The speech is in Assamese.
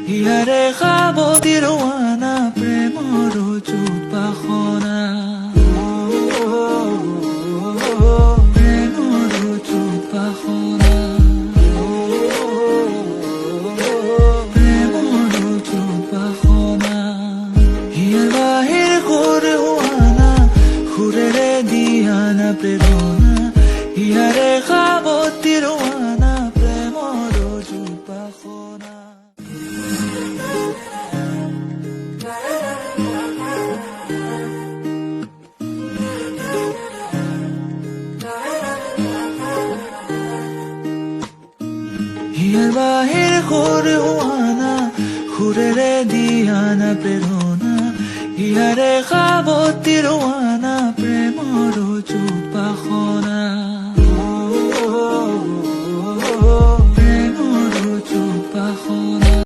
ইয়াৰে খাবতি ৰৱানা প্ৰেমৰ চুপাখনা প্ৰেমৰ চুপাখনা প্ৰেমৰ চুপাখনা ইয়াৰ বাহিৰ কৰে হোৱানা সুৰেৰে দিয়ানা প্ৰেৰণা ইয়াৰে খাবতি ৰৱানা প্ৰেমৰ চুপাখনা ইয়াৰ বাহিৰ কৰে হোৱানা সুৰেৰে দিয়ানা প্ৰেৰণা ইয়াৰে খাবতি ৰৱানা প্ৰেমৰ চুপাখনা